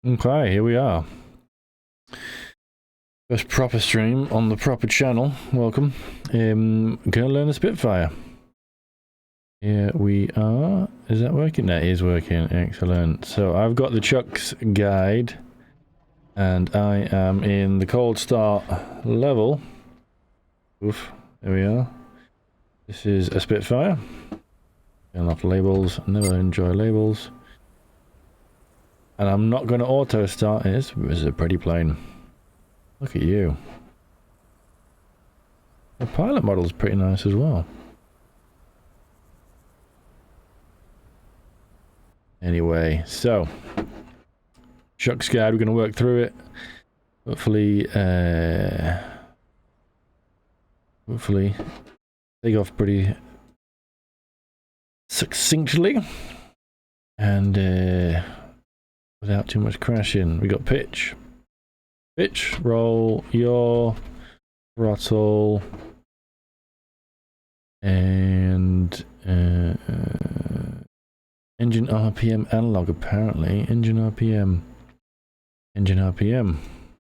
Okay, here we are. First proper stream on the proper channel. Welcome. Gonna learn the Spitfire. Here we are. Is that working? That is working. Excellent. So I've got the Chuck's guide, and I am in the cold start level. Oof. There we are. This is a Spitfire. Turn off labels. Never enjoy labels. And I'm not going to auto start it. This is a pretty plane. Look at you. The pilot model is pretty nice as well. Anyway, so Chuck's guide, we're going to work through it. Hopefully take off pretty succinctly and without too much crashing. We got pitch, roll, yaw, throttle, and engine RPM analog, apparently. Engine RPM.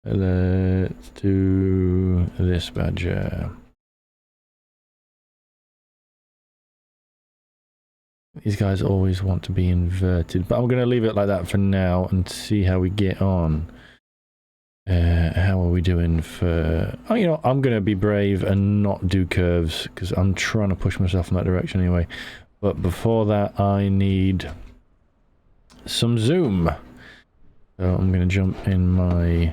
Let's do this badger. These guys always want to be inverted, but I'm going to leave it like that for now and see how we get on. How are we doing for... Oh, you know, I'm going to be brave and not do curves because I'm trying to push myself in that direction anyway. But before that, I need some zoom. So I'm going to jump in my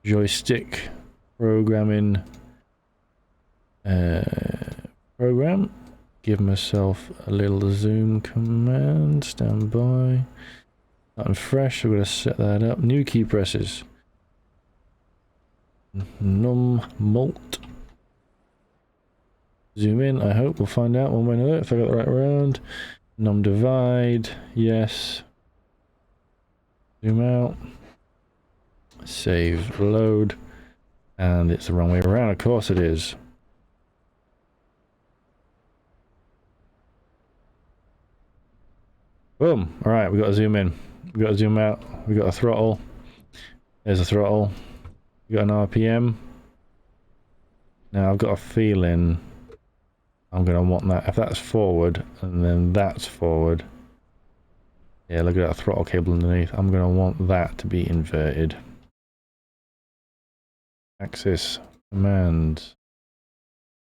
joystick programming program. Give myself a little zoom command. Stand by. Starting fresh. I'm going to set that up. New key presses. Num mult. Zoom in, I hope. We'll find out one way or another if I got the right round. Num divide, yes. Zoom out. Save, load. And it's the wrong way around, of course it is. Boom. Alright, we got to zoom in. We got to zoom out. We got a throttle. There's a throttle. We got an RPM. Now I've got a feeling I'm going to want that. If that's forward, and then that's forward. Yeah, look at that throttle cable underneath. I'm going to want that to be inverted. Axis, command,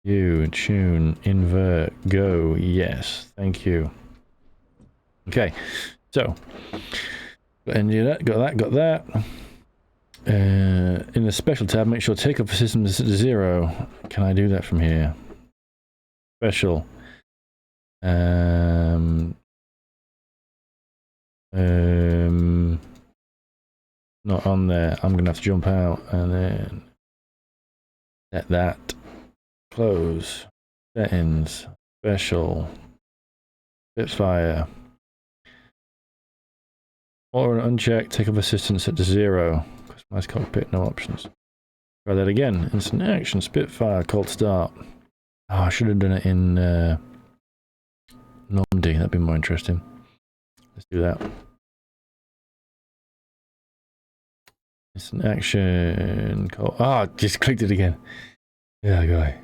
U, tune, invert, go. Yes, thank you. Okay, so, got that, got that. In the special tab, make sure takeoff for system is 0. Can I do that from here? Special. Not on there. I'm gonna have to jump out and then set that. Close. Settings. Special. Spitfire. Or unchecked. Takeoff assistance set to 0. Customize cockpit. No options. Try that again. Instant action. Spitfire. Cold start. Oh, I should have done it in Normandy. That'd be more interesting. Let's do that. Instant action. Ah, just clicked it again. Yeah, guy.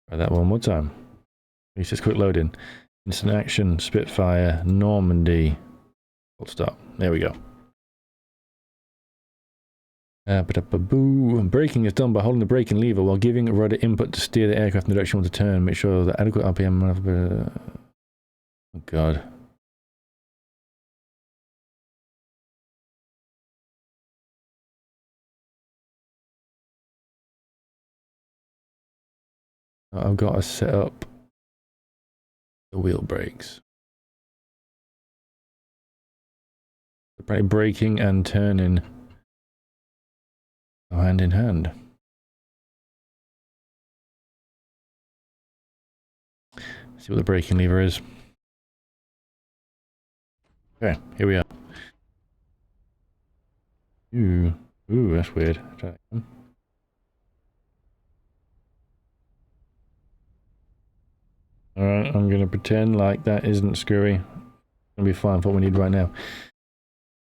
Try that one more time. It's just quick loading. Instant action. Spitfire. Normandy. Cold start. There we go. Braking is done by holding the braking lever while giving rudder input to steer the aircraft in the direction you want to turn. Make sure that adequate RPM. Oh god. I've got to set up the wheel brakes. Braking and turning go hand in hand. See what the braking lever is. Okay, here we are. Ooh, that's weird. Try that again. I'm gonna pretend like that isn't screwy. It's gonna be fine for what we need right now.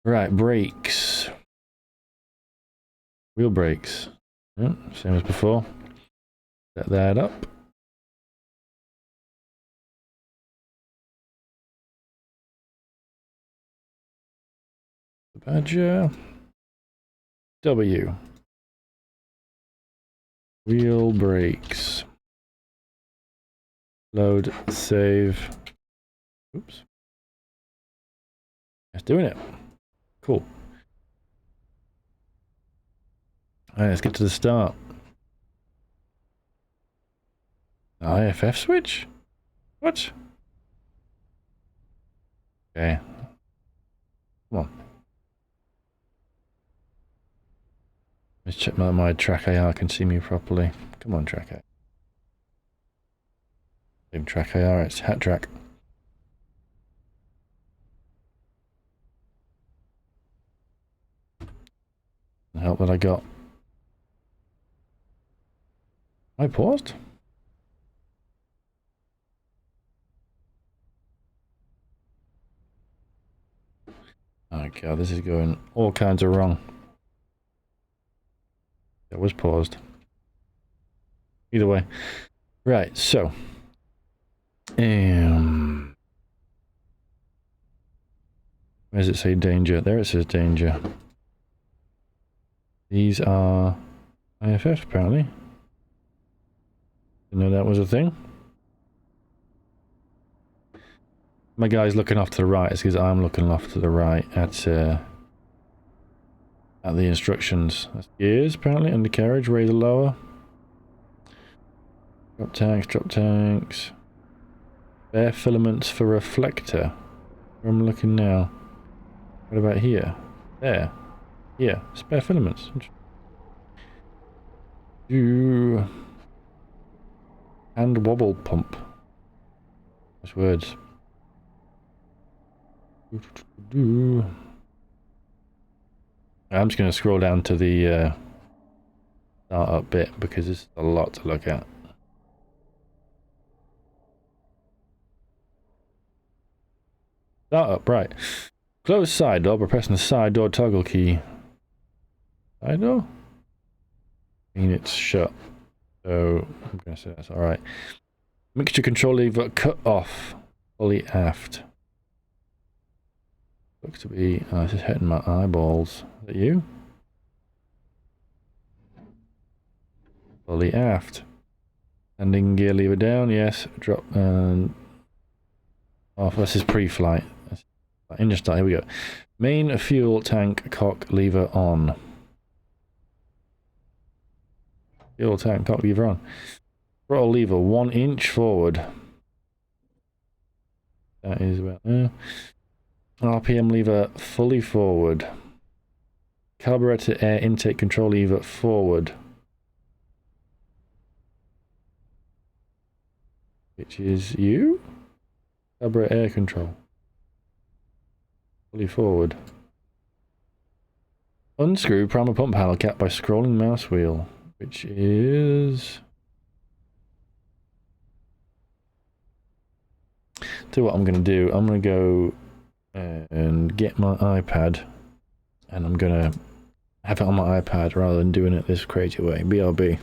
Right, brakes. Wheel brakes. Yep, same as before. Set that up. Badger. W. Wheel brakes. Load, save. Oops. It's doing it. Cool. Alright, let's get to the start. IFF switch? What? Okay. Come on. Let's check my track AR can see me properly. Come on, track AR. Track AR, it's hat track. The help that I got. I paused? Oh god, this is going all kinds of wrong. It was paused. Either way. Right, so. Where does it say danger? There it says danger. These are IFF apparently. Didn't know that was a thing. My guy's looking off to the right. It's because I'm looking off to the right at the instructions. That's gears apparently, undercarriage, raise lower. Drop tanks. Bare filaments for reflector. Where I'm looking now. What about here? There. Here. Spare filaments. And wobble pump. Those words. I'm just going to scroll down to the startup bit because there's a lot to look at. Startup, right. Close side door by pressing the side door toggle key. Side door? I mean, it's shut. So, I'm going to say that's alright. Mixture control lever cut off. Fully aft. Looks to be... Oh, this is hitting my eyeballs. Is that you? Fully aft. Landing gear lever down, yes. Drop and... off. This is pre-flight. Engine start, here we go. Main fuel tank cock lever on. Fuel tank cock lever on. Throttle lever 1 inch forward. That is about there. RPM lever fully forward. Carburetor air intake control lever forward. Which is you? Carburetor air control. Fully forward. Unscrew primer pump panel cap by scrolling mouse wheel. Which is... So what I'm going to do, I'm going to go and get my iPad and I'm going to have it on my iPad rather than doing it this crazy way. BRB.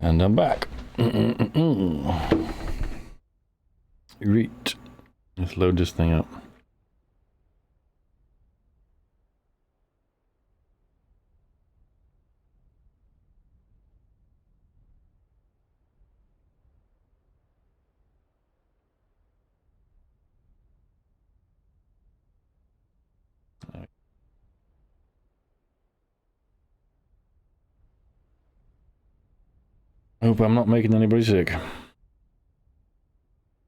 And I'm back. Great. Let's load this thing up. Hope I'm not making anybody sick.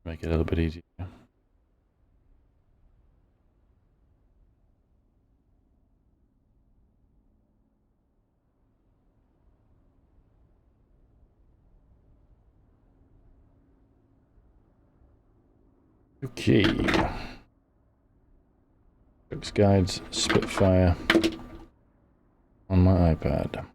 Make it a little bit easier. Okay. Tricks Guides Spitfire on my iPad.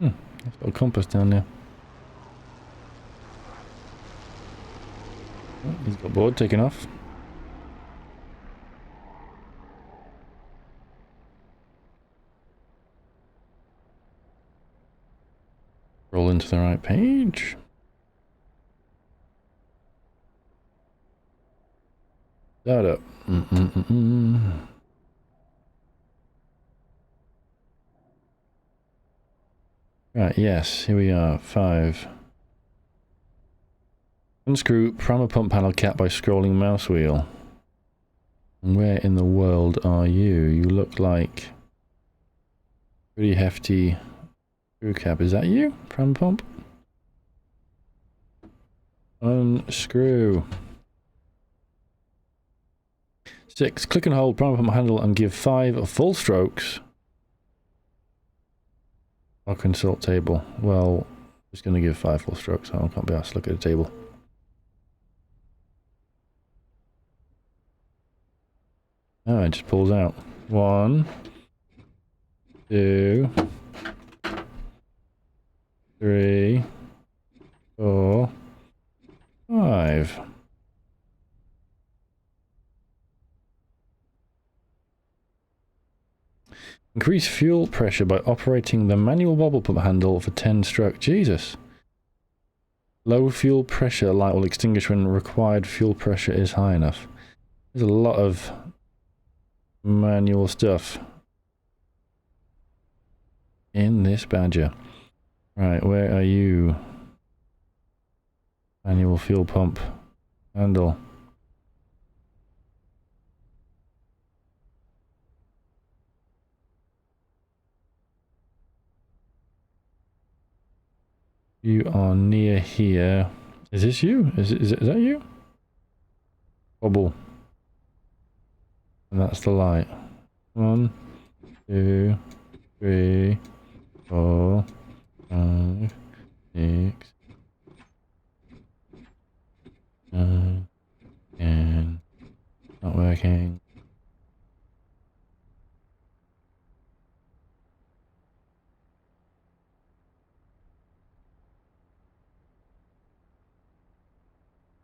There's a little compass down there. Oh, he's got bored, taking off. Roll into the right page. Start up. Right, yes, here we are. 5. Unscrew primer pump panel cap by scrolling mouse wheel. Where in the world are you? You look like pretty hefty screw cap. Is that you? Primer pump? Unscrew. 6. Click and hold primer pump handle and give 5 full strokes. I'll consult table. Well, I'm just going to give 5 full strokes. I can't be asked to look at the table. Oh, it just pulls out. 1, 2, 3, 4, 5. Increase fuel pressure by operating the manual bobble pump handle for 10 strokes. Jesus. Low fuel pressure light will extinguish when required fuel pressure is high enough. There's a lot of manual stuff in this badger. Right, where are you? Manual fuel pump handle. You are near here. Is this you? Is that you? Bobble. And that's the light. 1, 2, 3, 4, 5, 6, 9, 10. Not working.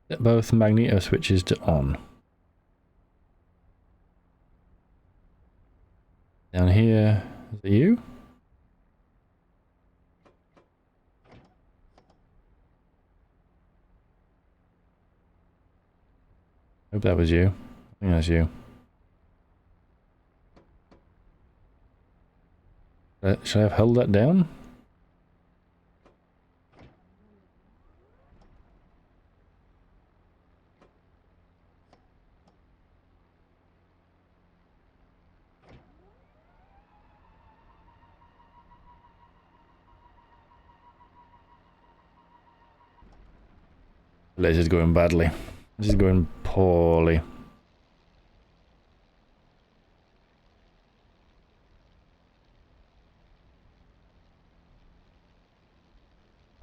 Set both magneto switches to on. Down here, is it you? Hope that was you. I think that's you. Should I have held that down? This is going badly. This is going poorly.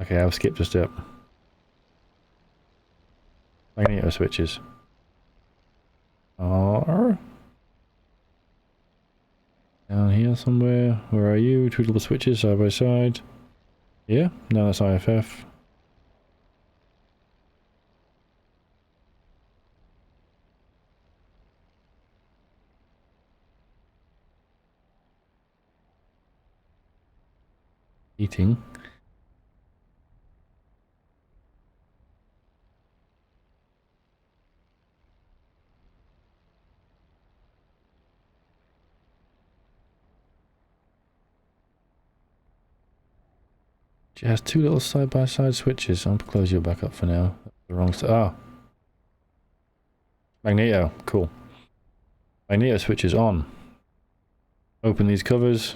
Okay, I'll skip a step. Magneto switches. Are down here somewhere. Where are you? Two little switches side by side. Yeah, no, that's IFF. Eating. It has two little side-by-side switches. I'll close you back up for now. The wrong side. Ah. Magneto. Cool. Magneto switches on. Open these covers.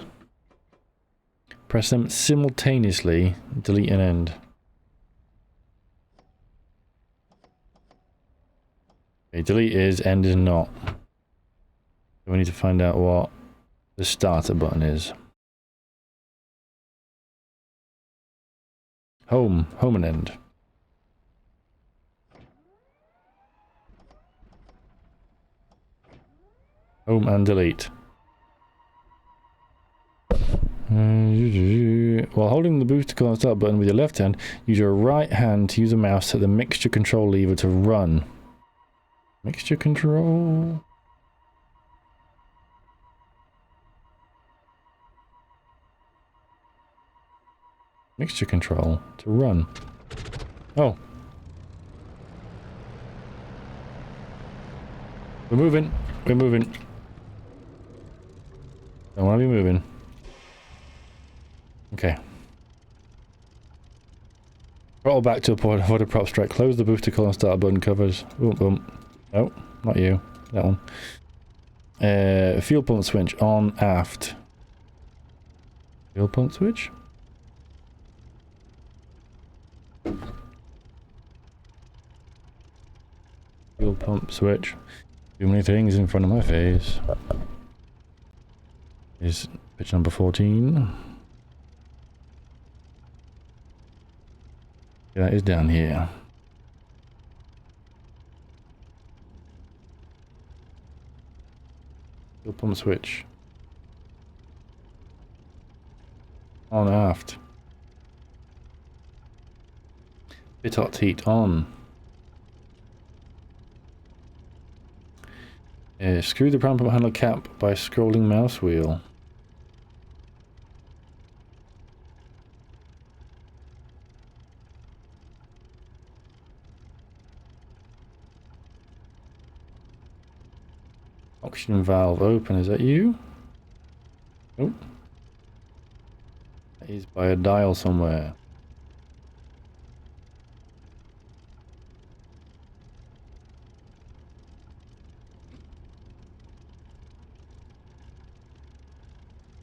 Press them simultaneously. Delete and end. Okay, delete is, end is not. We need to find out what the starter button is. Home. Home and end. Home and delete. While holding the booster column start button with your left hand, use your right hand to use a mouse to the mixture control lever to run. Mixture control? Mixture control to run. Oh. We're moving. We're moving. Don't want to be moving. Okay. Throttle back to a point avoid a prop strike. Close the booster column start button covers. Boom, boom. No, not you. That one. Fuel pump switch on aft. Fuel pump switch? Fuel pump switch. Too many things in front of my face. Is pitch number 14. Yeah, that is down here. Fuel pump switch. On aft. Bit hot heat on. Screw the pump handle cap by scrolling mouse wheel. Oxygen valve open, is that you? Nope. That is by a dial somewhere.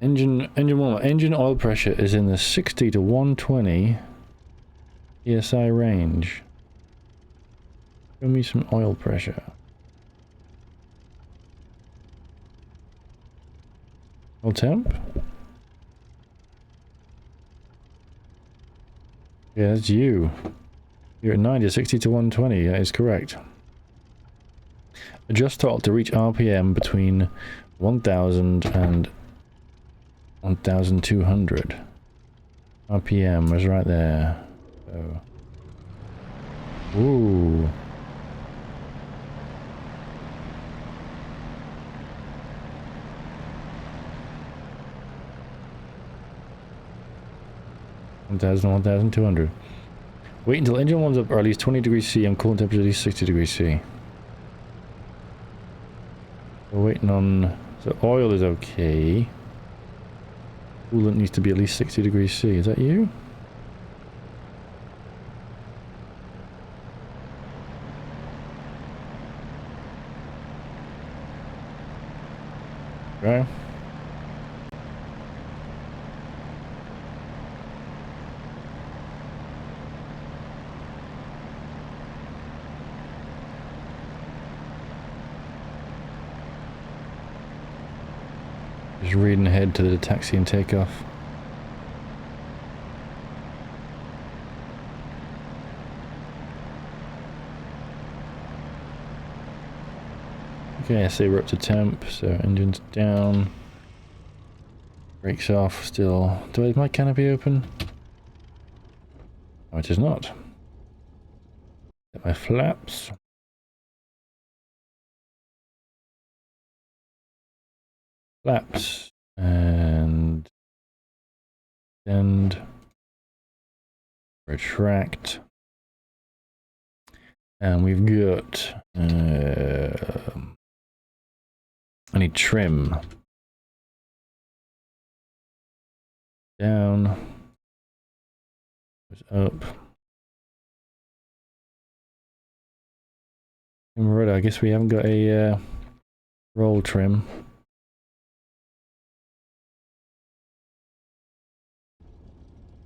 Engine oil pressure is in the 60 to 120 PSI range. Show me some oil pressure. Oil temp? Yeah, that's you. You're at 90, 60 to 120, that is correct. Adjust throttle to reach RPM between 1000 and 1200. RPM was right there. So. Ooh. (1000 and 1200). Wait until engine warms up or at least 20 degrees C and coolant temperature at least 60 degrees C. We're waiting on... So oil is okay. Coolant needs to be at least 60 degrees C. Is that you? Okay. Just reading ahead to the taxi and takeoff. Okay, I say we're up to temp, so engine's down. Brakes off still. Is my canopy open? No, it is not. Get my flaps. Flaps. And extend. Retract. And we've got I need trim. Down. Up. Right, I guess we haven't got a roll trim.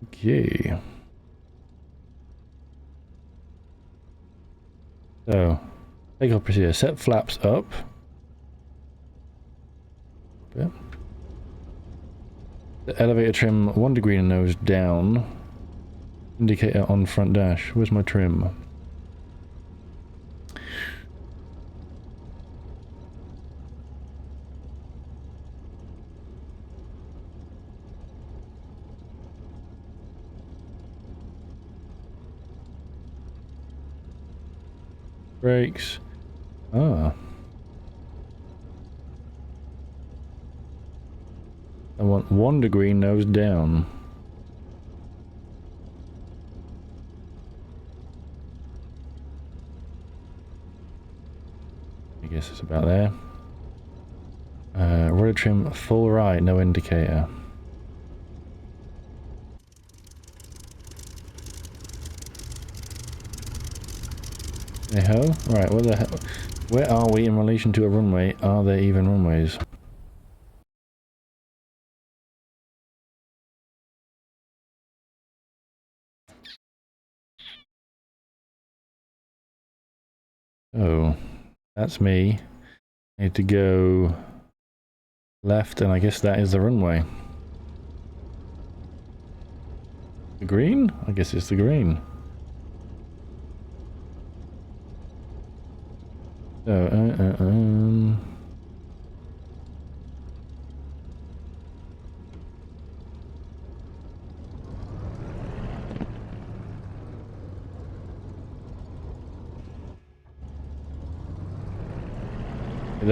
Okay. So, take off procedure. Set flaps up. Yep. The elevator trim 1 degree nose down. Indicator on front dash. Where's my trim? Brakes. Ah. I want 1 degree nose down. I guess it's about there. Rudder trim full right, no indicator. Hey ho? Right, where the hell? Where are we in relation to a runway? Are there even runways? Oh, that's me. I need to go left, and I guess that is the runway. The green? I guess it's the green. So,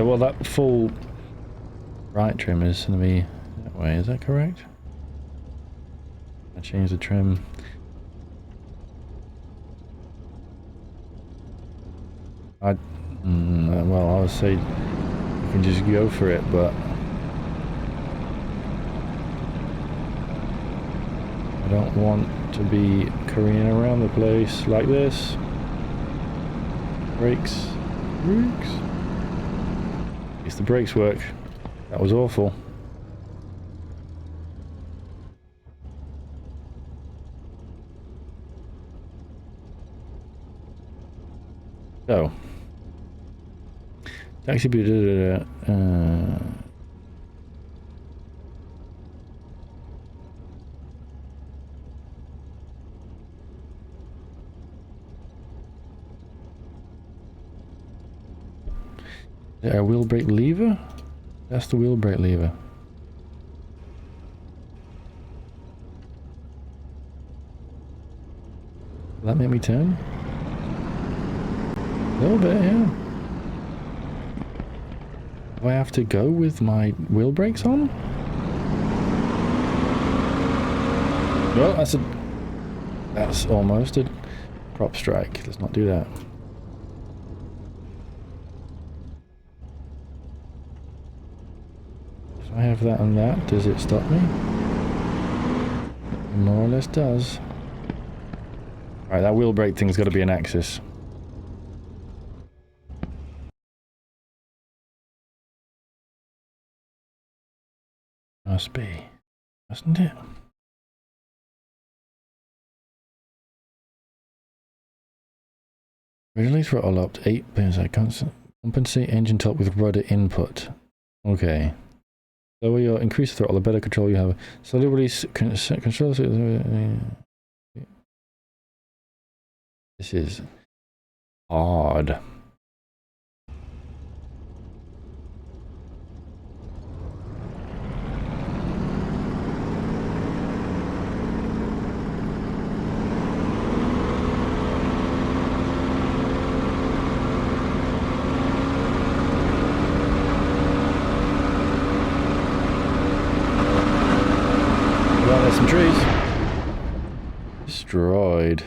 well, that full right trim is going to be that way, is that correct? I changed the trim. Well, I would say you can just go for it, but I don't want to be careening around the place like this. Brakes. Brakes. At least the brakes work. That was awful. So. Taxi Is there a wheel brake lever? That's the wheel brake lever. Will that make me turn? A little bit, yeah. Do I have to go with my wheel brakes on? Well, that's almost a prop strike. Let's not do that. If I have that and that, does it stop me? It more or less does. Alright, that wheel brake thing's got to be an axis. Must be. Mustn't it? Originally throttle up to 8 pins. I compensate engine top with rudder input. Okay. Lower your increase throttle, the better control you have. Slowly release control. This is hard. Some trees. Destroyed.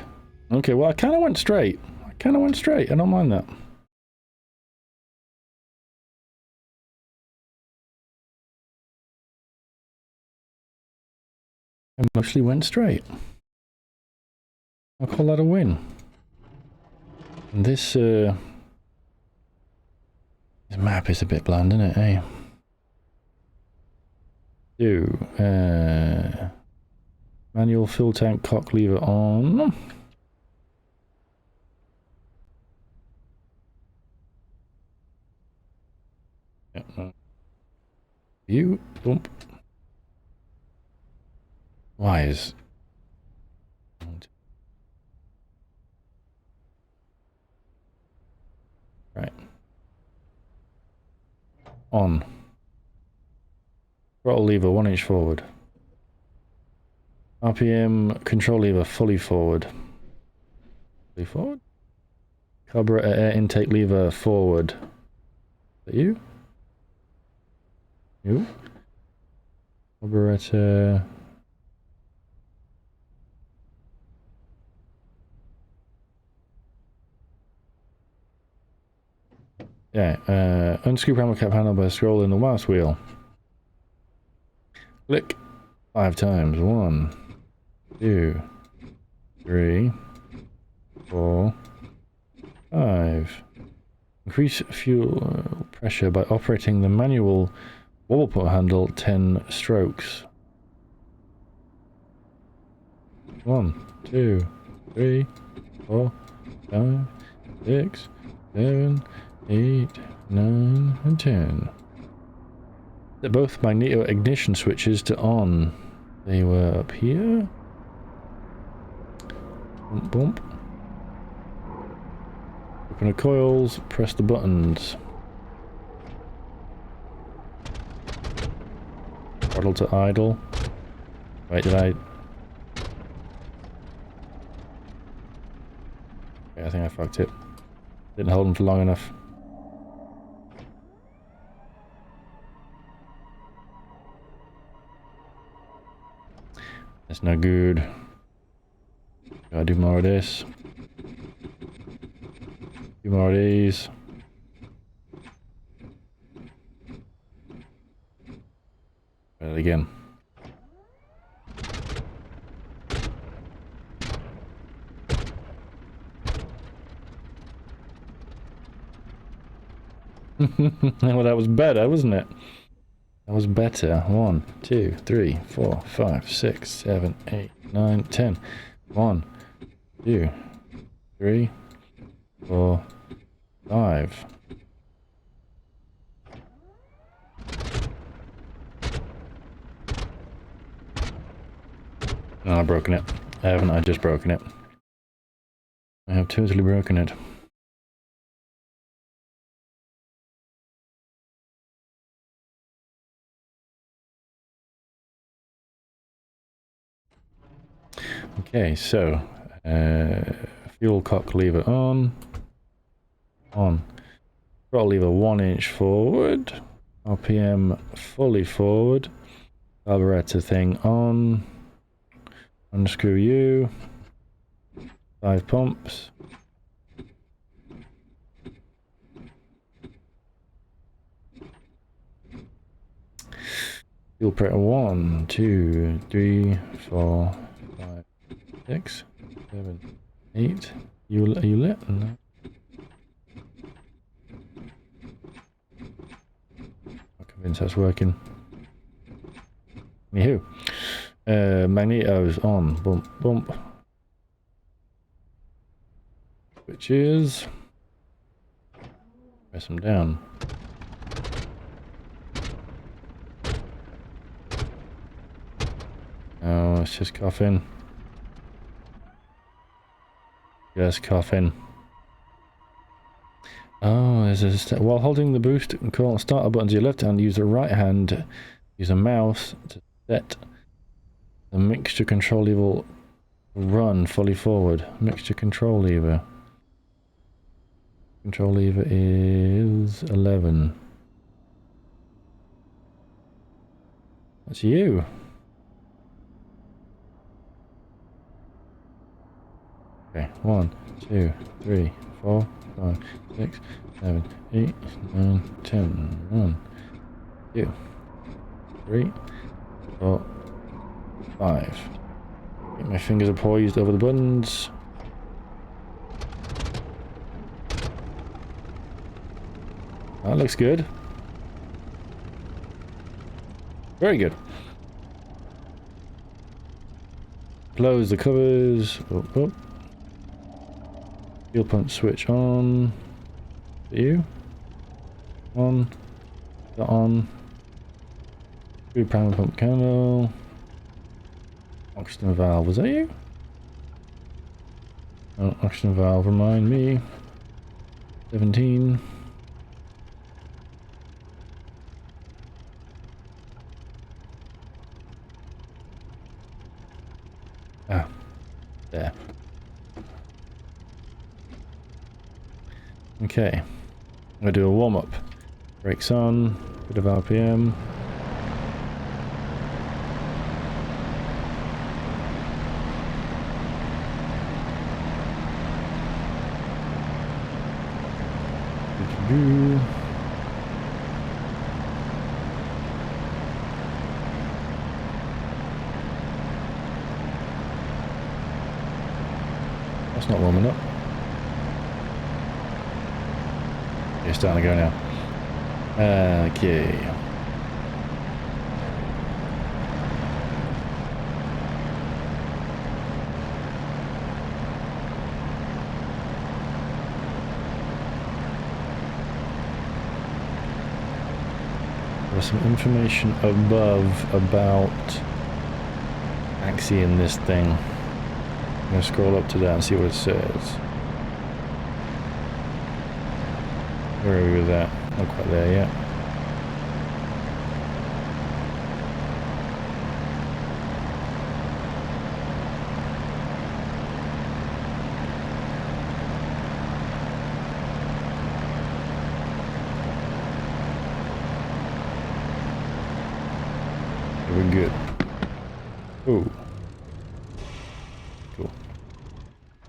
Okay, well, I kind of went straight. I don't mind that. I mostly went straight. I'll call that a win. And this map is a bit bland, isn't it, eh? Manual fuel tank cock lever on. You bump. Why is right on throttle lever 1 inch forward. RPM control lever fully forward. Fully forward. Carburetor air intake lever forward. Is that you? You? Carburetor. Yeah, unscrew hammer cap handle by scrolling the mouse wheel. Click 5 times. 1, 2, 3, 4, 5. Increase fuel pressure by operating the manual wobble put handle 10 strokes. 1, 2, 3, 4, 5, 6, 7, 8, 9, and 10. They're both magneto ignition switches to on. They were up here. Bump, bump. Open the coils, press the buttons. Throttle to idle. Wait, did I... Okay, I think I fucked it. Didn't hold them for long enough. That's no good. Gotta do more of this. Do more of these. Try it again. Well, that was better, wasn't it? That was better. 1, 2, 3, 4, 5, 6, 7, 8, 9, 10. 1, 2, 3, 4, 5. No, I've broken it. I haven't, I just broken it. I have totally broken it. Okay, so fuel cock lever on. Throttle lever 1 inch forward. RPM fully forward. Carburetor thing on. Unscrew you. 5 pumps. Fuel pressure 1, 2, 3, 4, 5, 6, 7, 8. Are you lit? No. I'm convinced that's working. Anywho. Magnetos on. Bump, bump. Switches. Press them down. Oh, it's just coughing. Just coughing. Oh, there's a step. While holding the boost and call starter button to your left hand, use the right hand. Use a mouse to set the mixture control lever. Run fully forward. Mixture control lever. Control lever is 11. That's you. Okay, 1, 2, 3, 4, 5, 6, 7, 8, 9, 10. 1, 2, 3, 4, 5. My fingers are poised over the buttons. That looks good. Very good. Close the covers. Oh, oh. Fuel pump switch on. Is it you? On. That on. Food power pump candle. Oxygen valve. Was that you? Oh, oxygen valve. Remind me. 17. Ah. There. Okay. I'm gonna do a warm-up. Brakes on. Bit of RPM. That's not warming up. It's starting to go now. Okay. There's some information above about Axie in this thing. I'm going to scroll up to that and see what it says. Where are we with that? Not quite there yet. We're good. Oh. Cool.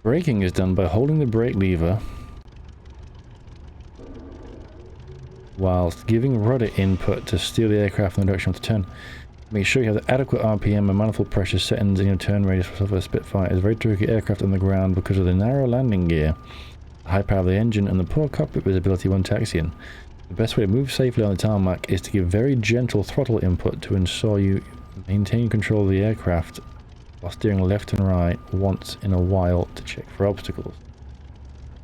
Braking is done by holding the brake lever whilst giving rudder input to steer the aircraft in the direction of the turn. Make sure you have the adequate RPM and manifold pressure settings in your turn radius for a Spitfire. It's a very tricky aircraft on the ground because of the narrow landing gear, the high power of the engine, and the poor cockpit visibility when taxiing. The best way to move safely on the tarmac is to give very gentle throttle input to ensure you maintain control of the aircraft while steering left and right once in a while to check for obstacles.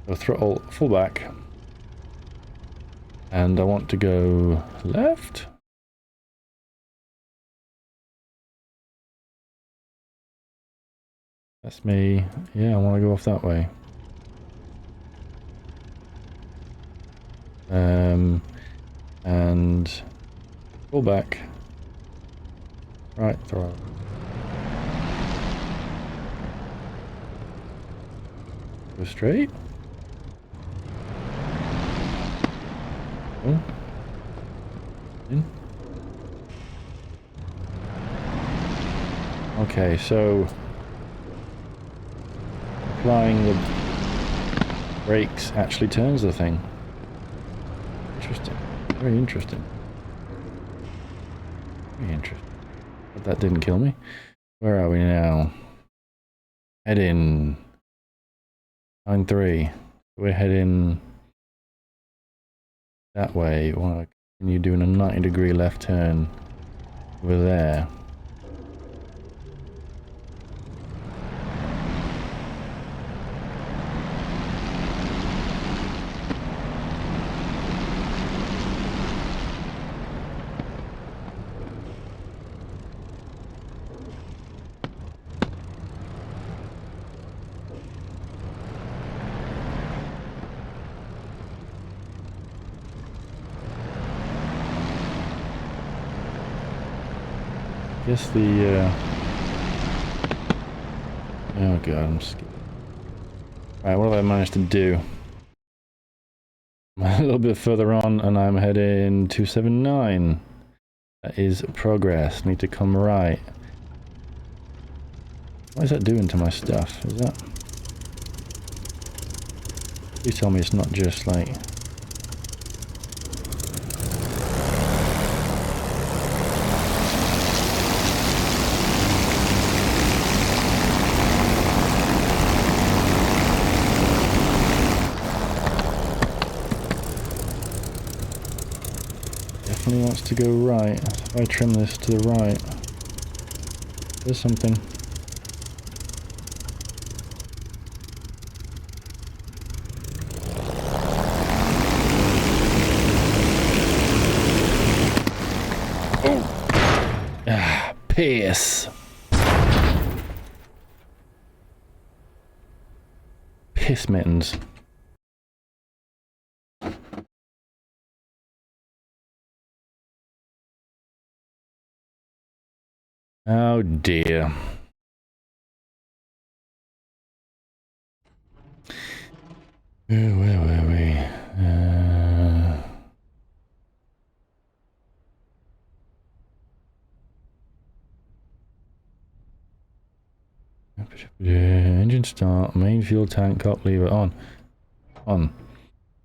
So throttle full back. And I want to go left. That's me. Yeah, I want to go off that way. And pull back. Right, throttle. Go straight. Oh. In. Okay, so applying the brakes actually turns the thing. Interesting. Very interesting. Very interesting. But that didn't kill me. Where are we now? Heading 9-3. We're heading that way. Want to continue doing a 90-degree left turn over there. Guess the oh god, I'm scared. Right, what have I managed to do? I'm a little bit further on and I'm heading 279. That is progress. Need to come right. What is that doing to my stuff? Is that... Please tell me it's not just like... definitely wants to go right. If I trim this to the right, there's something. Oh! Ah, piss. Piss mittens. Oh dear. Where were we? Engine start, main fuel tank, cop lever on. On.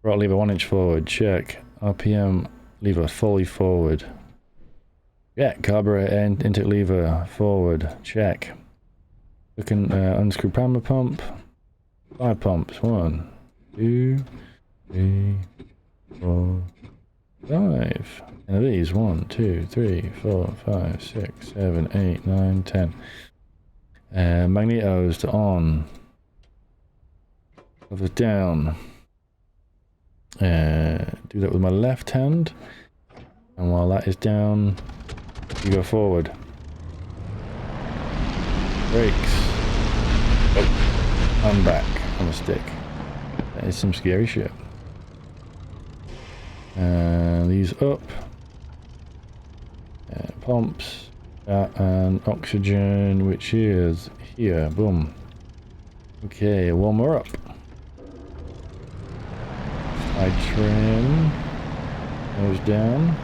Throttle lever 1 inch forward, check. RPM lever fully forward. Yeah, carburetor intake lever forward, check. Looking unscrew primer pump. 5 pumps. 1, 2, 3, 4, 5. And of these, 1, 2, 3, 4, 5, 6, 7, 8, 9, 10. Magnetos to on. Covers down. Do that with my left hand. And while that is down, you go forward. Brakes. Oh, I'm back on a stick. That is some scary shit. These up. Pumps. And oxygen, which is here. Boom. Okay, one more up. I trim. Goes down.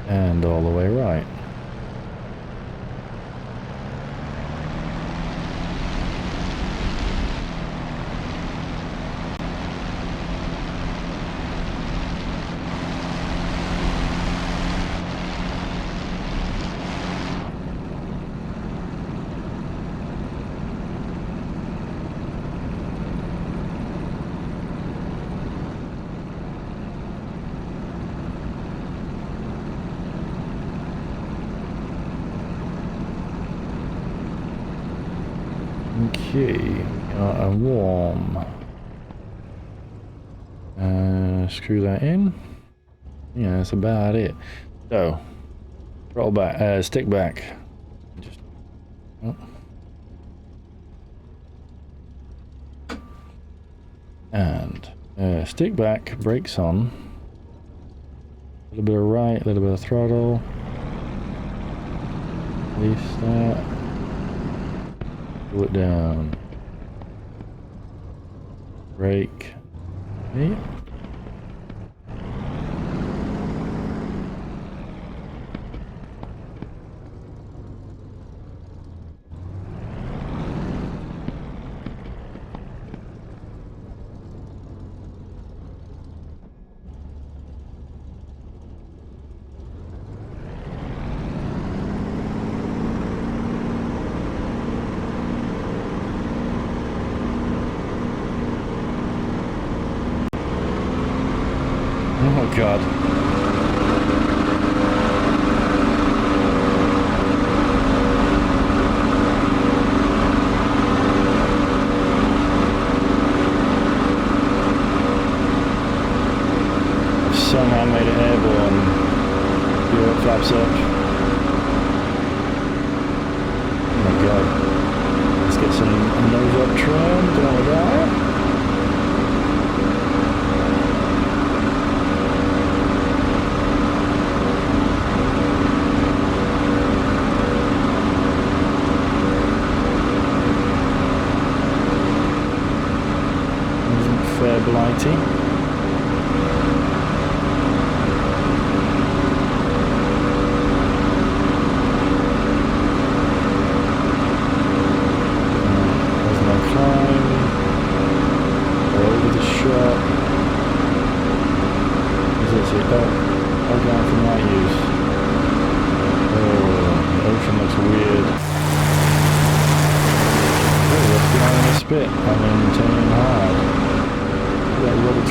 And all the way right. Okay, a warm. Screw that in. Yeah, that's about it. So, roll back, stick back. Just, oh. And stick back, brakes on. A little bit of right, a little bit of throttle. Release that. Pull it down. Brake. Okay. Oh God. I've somehow made it airborne. Fuel flaps up. Oh my God. Let's get some nose up trim. Don't want to die.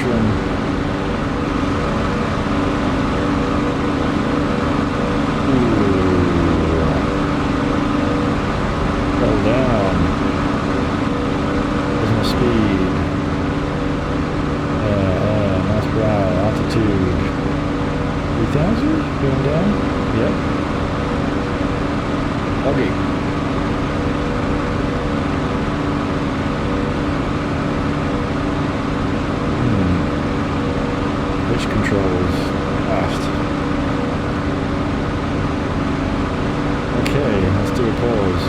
run. Fell down. There's my speed. Nice brow. Altitude. 3,000? Going down? Yep. Okay. Pitch controls. Fast. Okay, let's do a pause.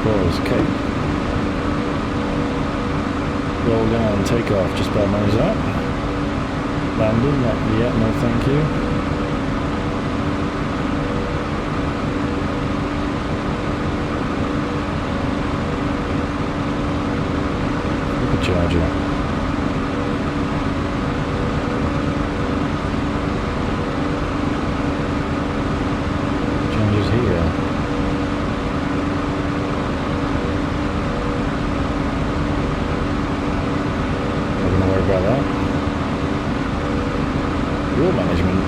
Okay. Roll down, take off, just about nose up. Landing, not yet, no thank you. Supercharger. Changes here. About that. Fuel management.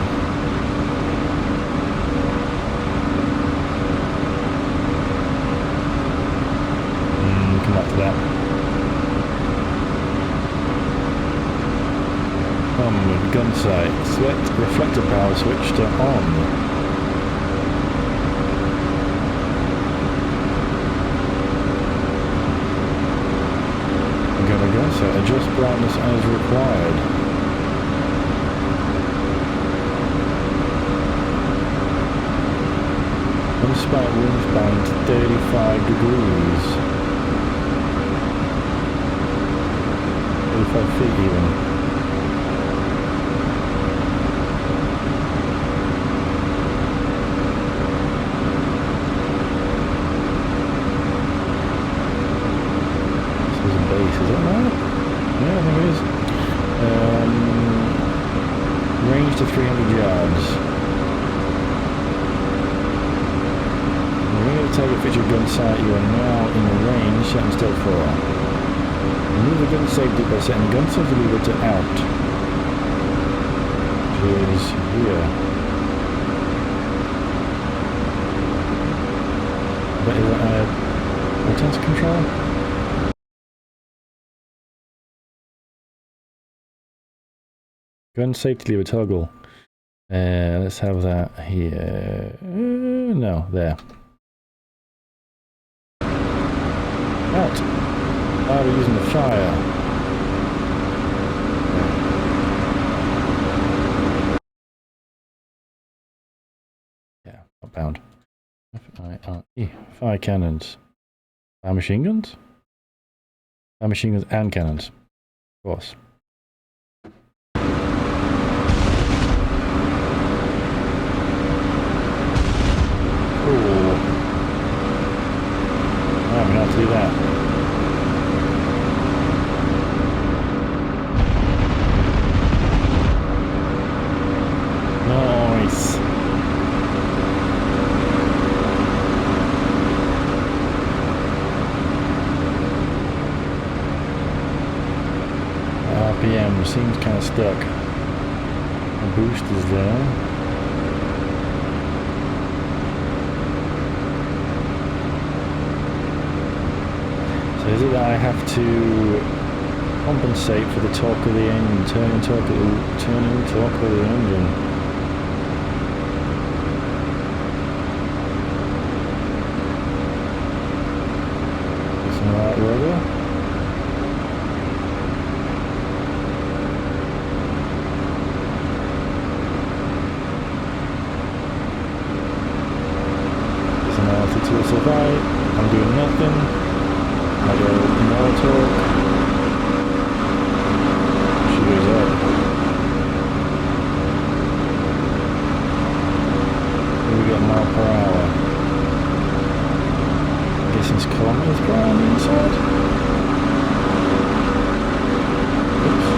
Come back to that. Gun sight. Select reflector power switch to on. So adjust brightness as required. Unspike wingspan to 35 degrees. 35 feet even. This is a base, is that right? Yeah, I think it is. Range to 300 yards. When you target feature gun sight, you are now in the range set in step 4. Remove the gun safety by setting the gun safety lever to out. Which is here. That is rotation control. Gun safety lever toggle. Let's have that here. No, there. Out. Now we're using the fire. Yeah, not bound. F-I-R-E. Fire cannons. Fire machine guns? Fire machine guns and cannons. Of course. Cool. I'm gonna have to do that. Nice. RPM seems kind of stuck. The boost is there. Is it that I have to compensate for the torque of the engine, turning torque of the engine? Is that right rudder? There's an altitude survive. I'm doing nothing. I go more torque. She goes up. Here we get mile per hour. I guess it's kilometers per hour on the inside. Oops.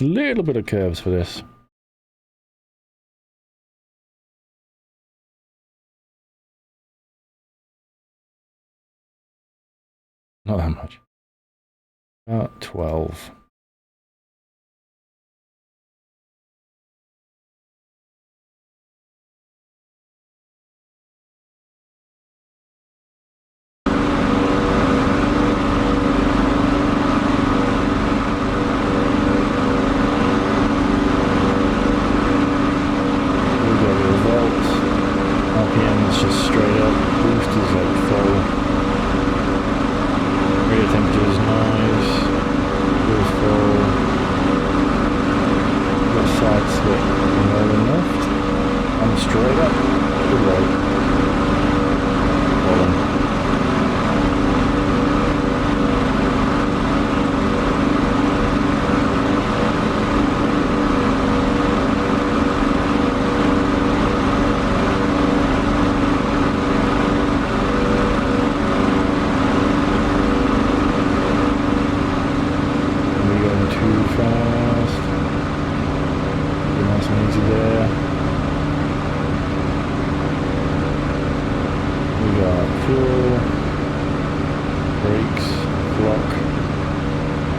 a little bit of curves for this. Not that much. About 12. Just straight up, boosters like full, radio temperature is nice, full full, got side slip on the left, and straight up, to the right, bottom.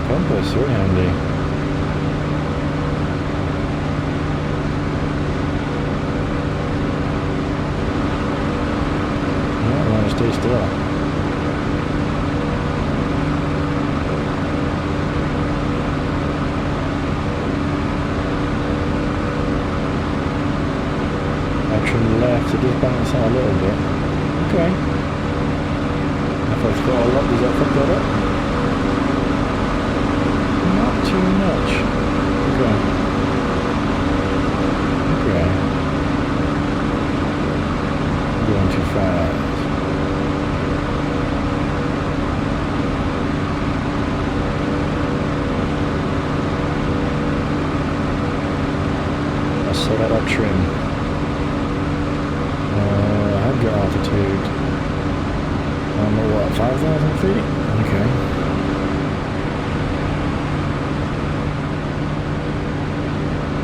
Compass, very handy. Yeah, I want to stay still. Action left, so just balance out a little bit. Okay. If I throw a lot, does that fuck that up? Not too much. Okay. Okay. I'm going too fast. I'll set that up trim. I have got altitude. I'm what, 5,000 feet? Okay.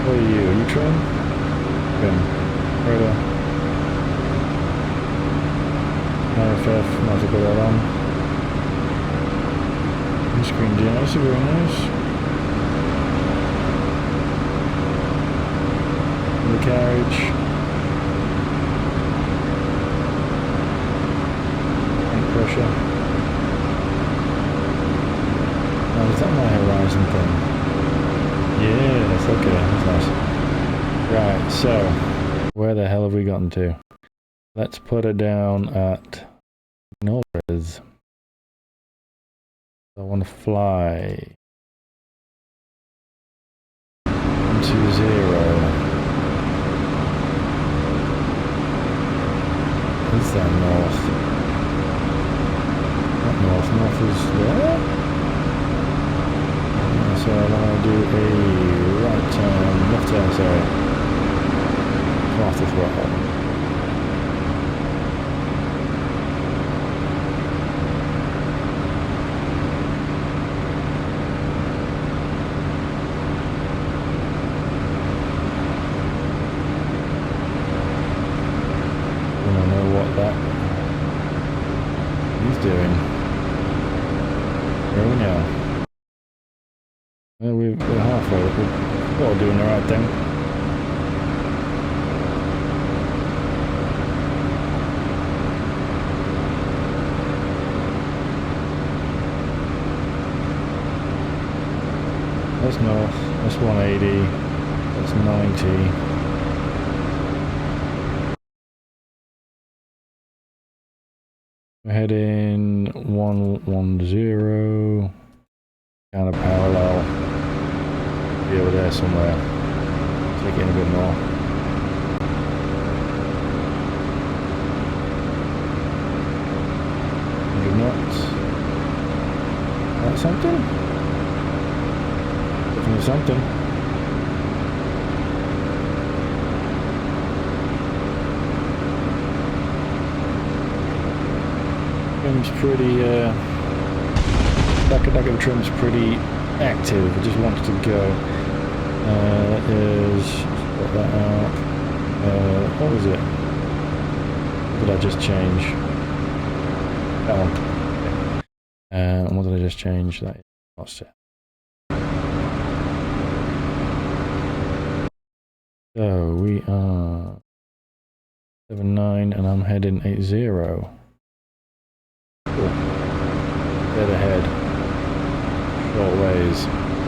What are you? Are you trim? Trim. Radar. RFF, might as well put that on. Windscreen DNS, very nice. The carriage. Tank pressure. Oh, is that my horizon thing? Yes, okay, that's nice. Right, so, where the hell have we gotten to? Let's put it down at Norris. I want to fly into 0. Is that north? Not north, north is there? So I want to do a right turn, left turn, sorry. Come off the throttle. I don't know what that he's doing. Where are we now? Well, we're halfway. We're all doing the right thing. That's north. That's 180. That's 90. We're heading 110. Kind of parallel. Be over there somewhere. Take in a bit more. Knots. That's something? Definitely something. Trim's pretty, back of the trim's pretty active. It just wants to go. That is... Sort that out. What was it? What did I just change? That one. Okay. And what did I just change? That is not set. So we are 7-9 and I'm heading 80. Cool. Dead ahead. Short ways.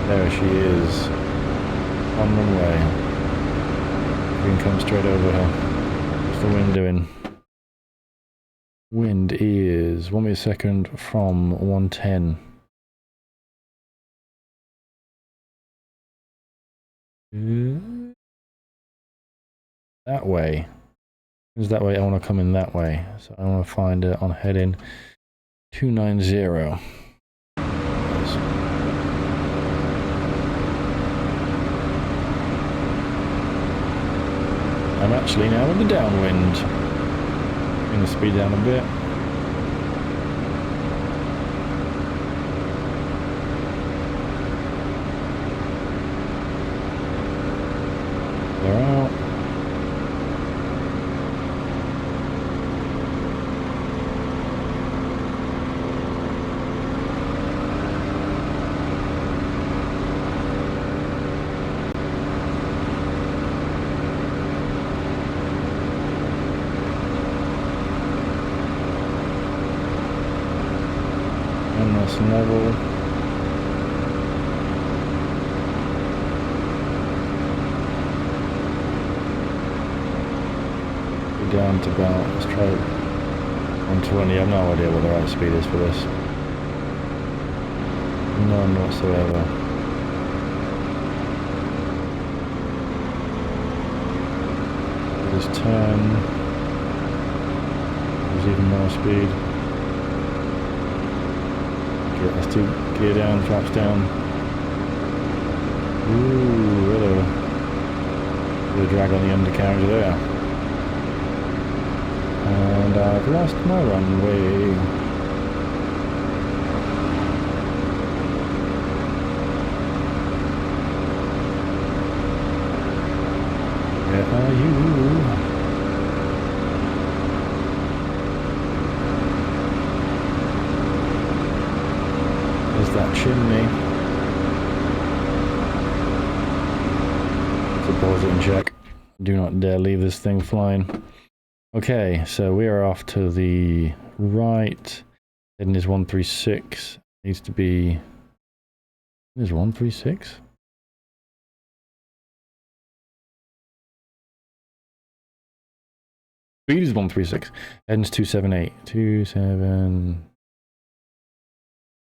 There she is. On runway. We can come straight over her. What's the wind doing? Wind is 1 meter a second from 110. That way. Is that way? I want to come in that way. So I want to find it on heading 290. I'm actually now in the downwind. Bring the speed down a bit. They're out. Nice and level. Go down to about, let's try 120. I have no idea what the right speed is for this. None whatsoever. Just turn. There's even more speed. Let's do gear down, flaps down. Ooh, hello. Bit of drag on the undercarriage there. And I've lost my runway. Where are you? That chimney. So pause it and check. Do not dare leave this thing flying. Okay, so we are off to the right. Heading is 136. Needs to be. Is 136? Speed is 136. Heading is 278. 27.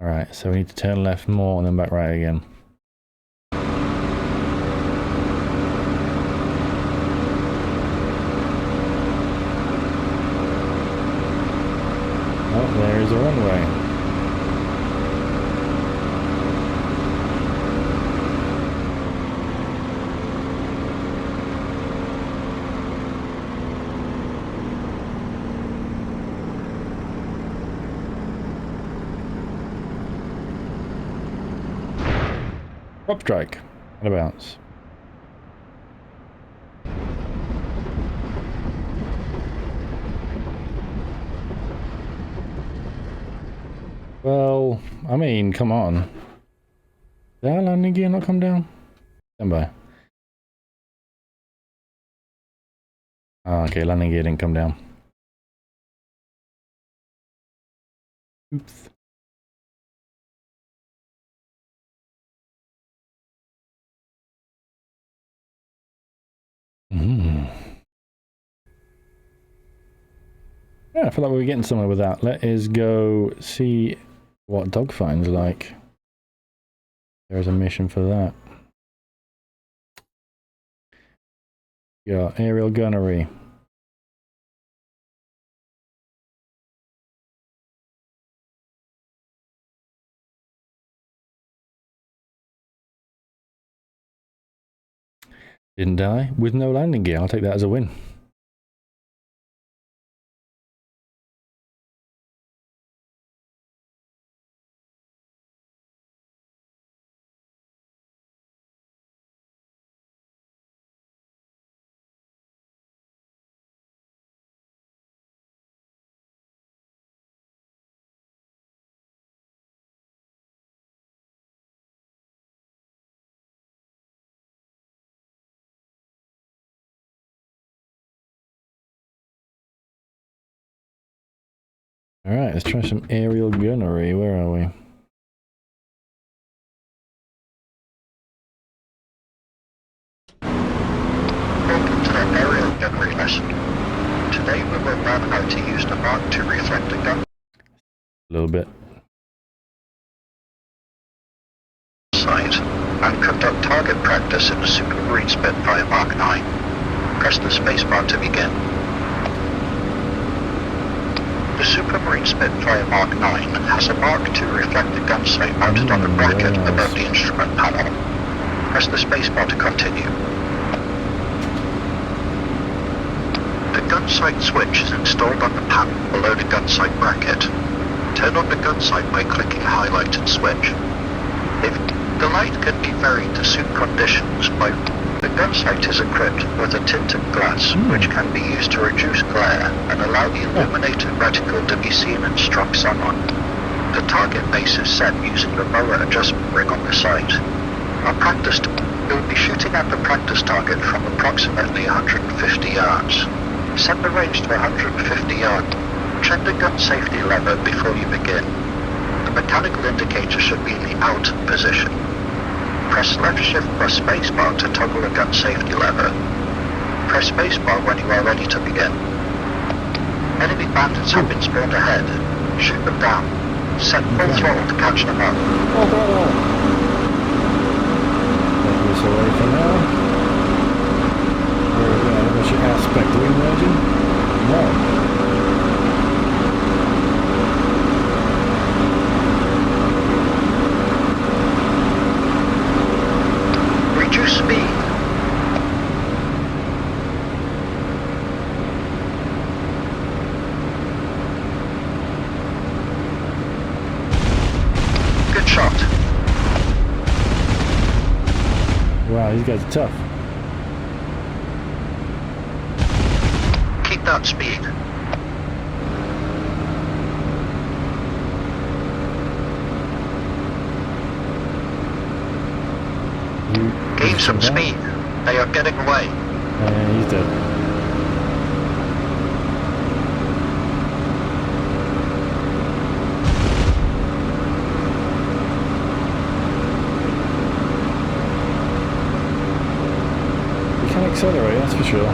Alright, so we need to turn left more and then back right again. Oh, there is a runway. Prop strike. Out of bounds. Well, I mean, come on. Did our landing gear not come down? Stand by. Oh, okay, landing gear didn't come down. Oops. Yeah, I feel like we're getting somewhere with that. Let us go see what dogfighting's like. There's a mission for that. Yeah, aerial gunnery. Didn't die with no landing gear. I'll take that as a win. Alright, let's try some aerial gunnery. Where are we? Welcome to the aerial gunnery lesson. Today we will learn how to use the Mark II reflector gun A little bit. sight and conduct target practice in the Supermarine Spitfire Mark IX. Press the spacebar to begin. The Supermarine Spitfire Mark IX has a Mark II reflector gun sight mounted on a bracket above the instrument panel. Press the spacebar to continue. The gun sight switch is installed on the panel below the gun sight bracket. Turn on the gun sight by clicking highlighted switch. If the light can be varied to suit conditions by the gun sight is equipped with a tinted glass which can be used to reduce glare and allow the illuminated reticle to be seen in strong sunlight. The target base is set using the mower adjustment ring on the sight. You'll be shooting at the practice target from approximately 150 yards. Set the range to 150 yards. Check the gun safety lever before you begin. The mechanical indicator should be in the out position. Press left shift plus spacebar to toggle the gun safety lever. Press spacebar when you are ready to begin. Enemy bandits have been spawned ahead. Shoot them down. Set full throttle to catch them up. Take this away for now. What's your aspect? Are we merging? No. Speed. Good shot. Wow, these guys are tough. Keep that speed. Gain some speed. They are getting away. He's dead. You can accelerate, that's for sure.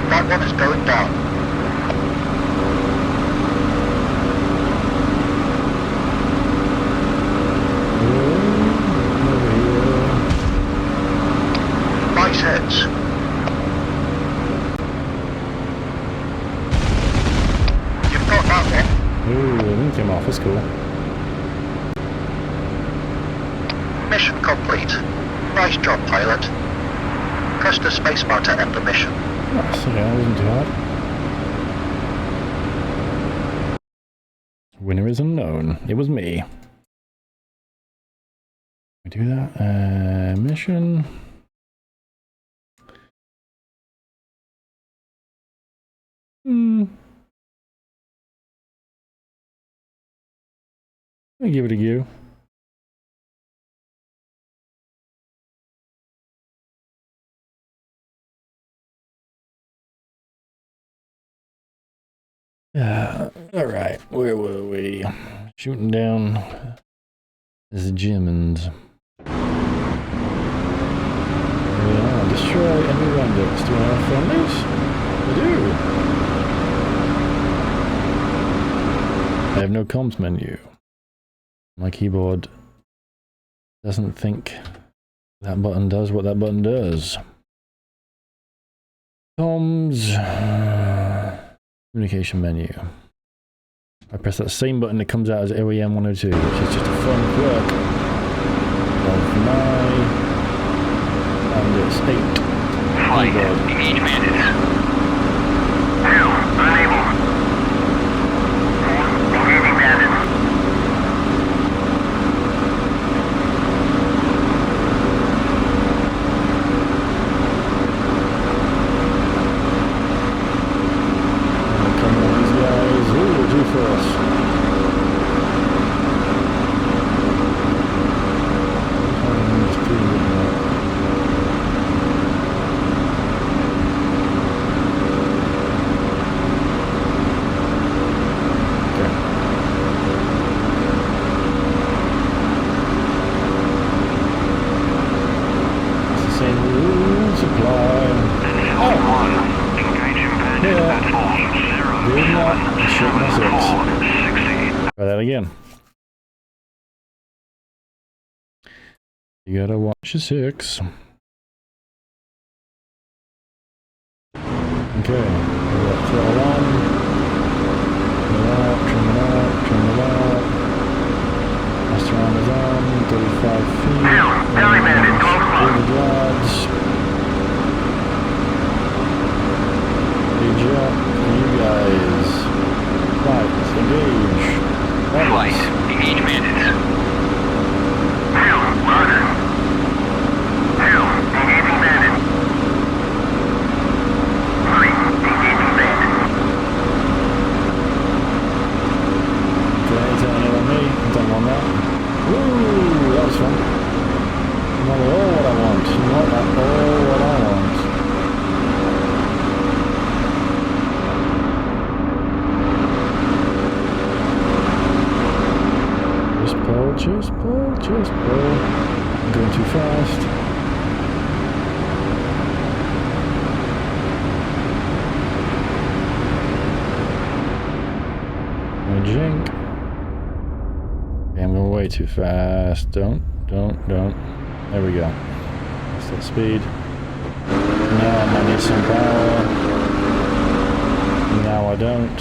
That one is going down. Heads. You've got that one. Ooh, the wing came off, that's cool. Mission complete. Nice job, pilot. Press the spacebar to end the mission. Nice, okay, that wasn't too hard. Winner is unknown. It was me. We do that. Mission. I'll give it a go. Alright, where were we? Shooting down the Germans. Yeah, destroy any bandits. Do I have friendlies? I do. I have no comms menu. My keyboard doesn't think that button does what that button does. Comms. Communication menu. I press that same button that comes out as OEM 102, which is just a fun quirk of my bandits 8. Flight, engage bandits. 2, unable. 4, engaging bandits. Come on, these guys. Ooh, due for us. again. You gotta watch your six. Okay, we've got throttle on. Trim it out. Master arm is on, 35 feet. Belly bandit, close close. 300 yards. Age up, you guys. Right, engage. Flight, engage bandits. 2, roger. 2, engaging bandit. 3, engaging bandit. Okay, turning it on me. Don't want that. Woo, that was fun. Not all what I want. Not at all what I want. Just pull. I'm going too fast. Jink. Okay, I'm going way too fast. Don't. There we go. That's that speed. Now I might need some power. Now I don't.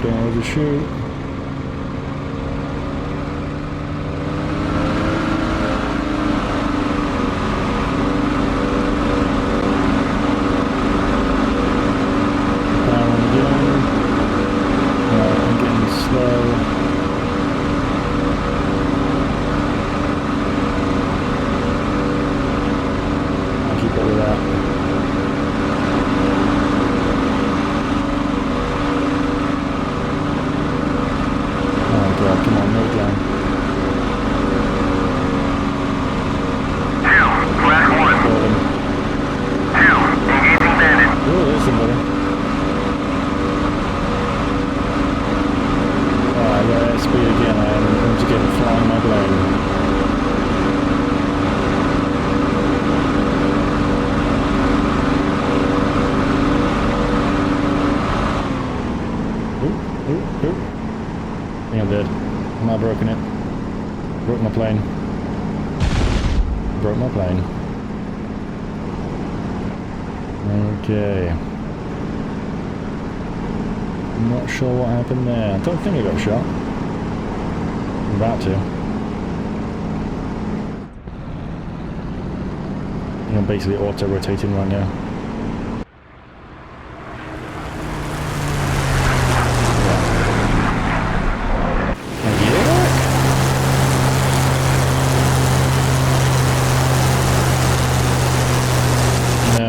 Don't overshoot. Down again. I'm getting slow. I'll keep up with that. Come on, no down. 2, flash 1. 2, engaging bandit. Oh, there's somebody. Alright, I got SP again. I'm going to get flying my plane. Oop. I think I'm dead. Am I broken it? Broke my plane. Broke my plane. Okay. I'm not sure what happened there. I don't think I got shot. I'm about to. I'm basically auto-rotating right now.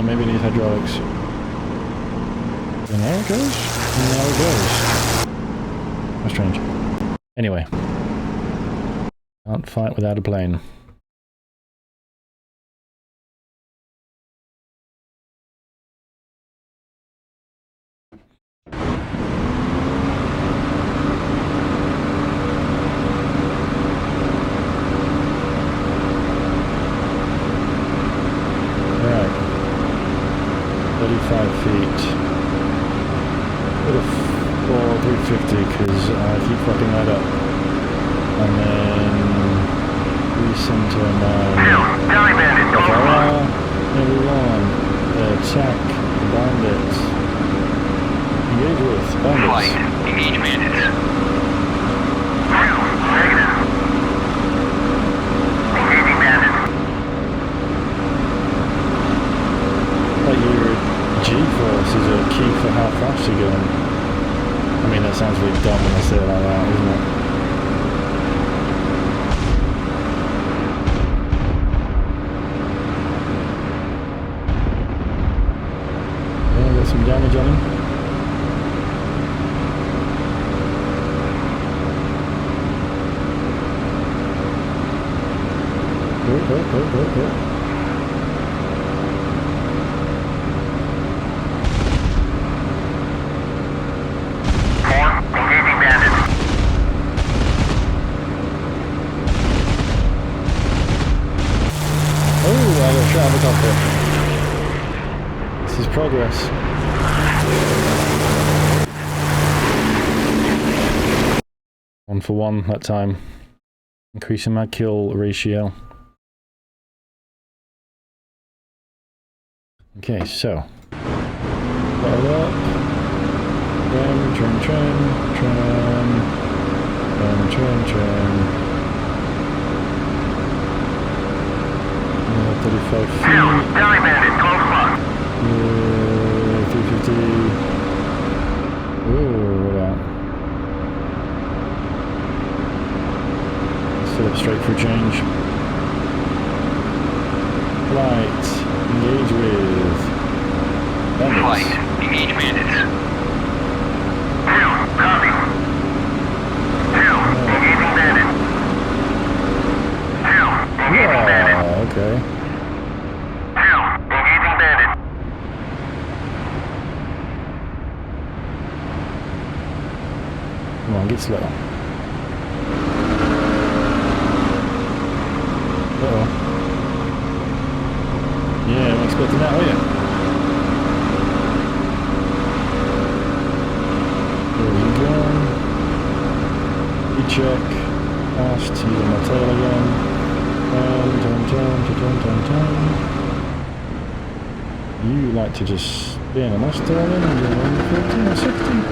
Maybe need hydraulics. And there it goes. And there it goes. How strange. Anyway. Can't fight without a plane. Right. 35 feet. Bit of 350 because I keep fucking that up. And then recenter my Belly bandit, close close. everyone. Attack bandits. Engage with bandits. Flight, engage bandits. 2, negative. Engaging bandits. Like your G-force is a key for how fast you're going. I mean, that sounds really dumb when I say it like that, isn't it? damage on him. Oh. Engaging bandits. Oh, I got shot out of the cockpit. This is progress. One for one that time. Increasing my kill ratio. Okay, so. Level up. Trim. 35 feet. Deli bandit, close lock. 350. Ooh, what about? Sit up straight for a change. Flight. Engage with bandits. Flight. Engage bandits. 2, copy. 2, engaging bandit. 2, engaging bandit. Okay. 2, engaging bandit. Come on, get slow. Uh-oh. Yeah, I'm expecting that, are you? There we go. Recheck. Fast, using my tail again. You like to just spin and that's turning and you're on 15 or 16.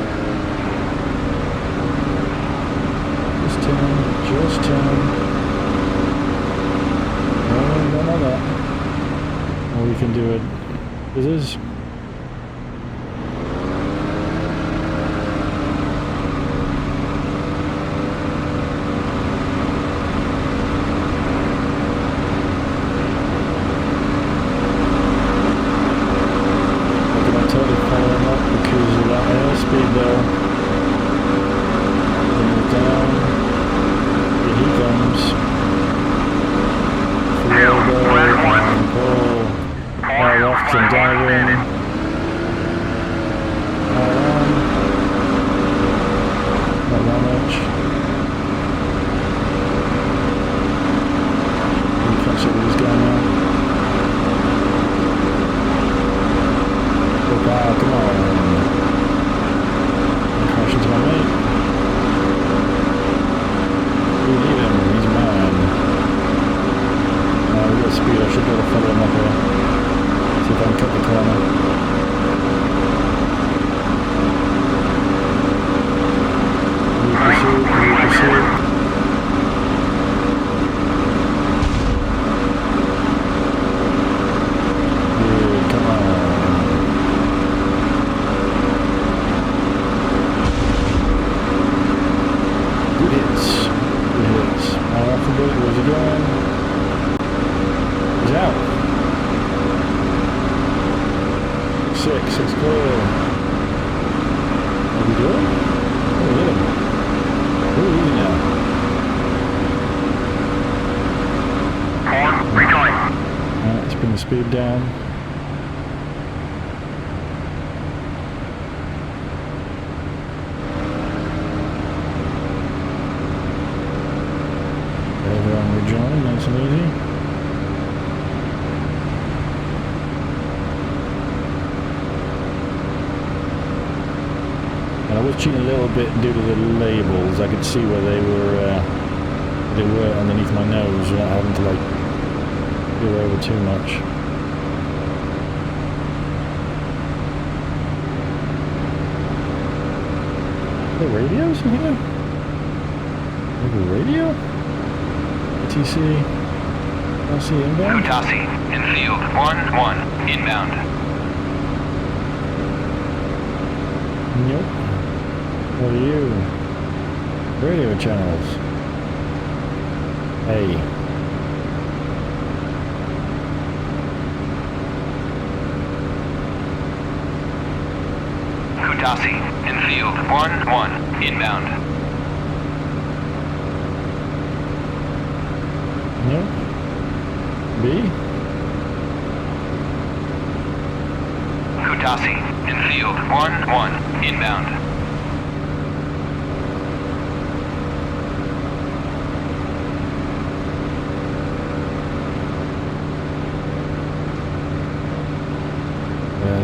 Just turn. No, not that. Or we can do it. This is. Six clear. Are we good? Oh, hit him. Ooh, easy now. 4, rejoin. Alright, let's bring the speed down. Everyone rejoin, nice and easy. I was cheating a little bit due to the labels. I could see where they were underneath my nose without having to like go over too much. Are there radios in here? Like a radio? ATC. LC inbound? Utasi, in field. 1-1, inbound. Nope. What are you? Radio channels. Hey. Kutasi, infield 1-1, inbound. No. B. Kutasi, infield 1-1, inbound.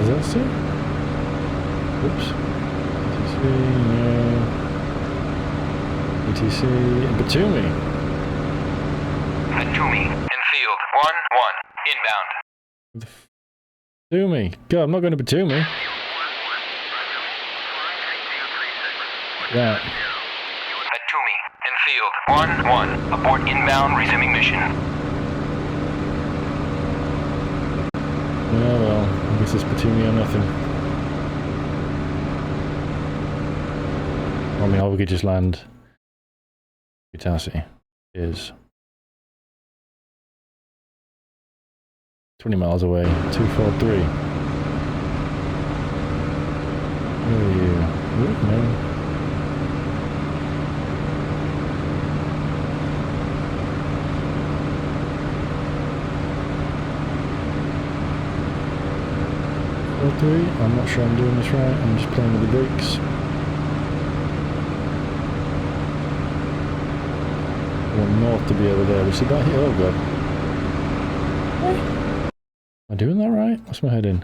Is that so? Oops. ETC, no. ETC, Batumi. Batumi, infield 1-1, inbound. Batumi. God, I'm not going to Batumi. Yeah. Batumi, infield 1-1, abort inbound, resuming mission. Yeah, well, I guess it's Batumi or nothing. I mean, we could just land Kutasi. Is 20 miles away, 243. Where are you? Oop, no. I'm not sure I'm doing this right. I'm just playing with the brakes. I want north to be over there. We see that here? Oh god. Am I doing that right? What's my heading?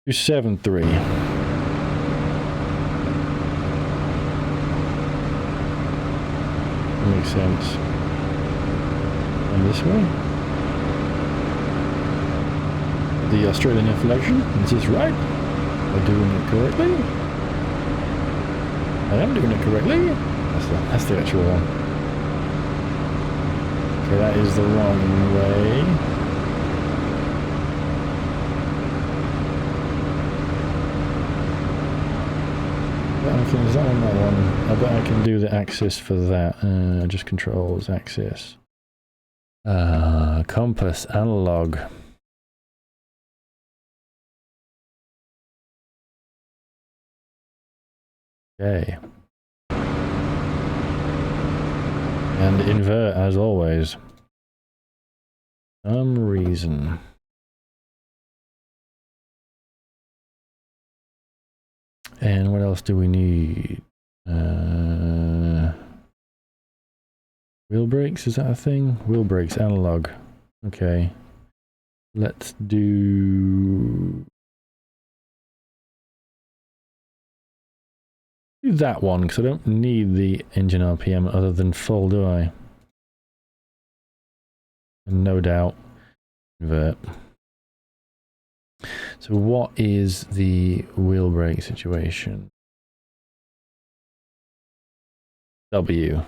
273. That makes sense. And this way? The Australian inflection? Is this right? Am I doing it correctly? I am doing it correctly. That's the actual one. Okay, that is the wrong way. Is that one that one? I bet I can do the axis for that. Just controls axis. Compass analog. Okay. And invert as always. Some reason. And what else do we need? Wheel brakes, is that a thing? Wheel brakes, analog. Okay. Let's do that one, because I don't need the engine RPM other than full, do I? No doubt. Invert. So what is the wheel brake situation? W.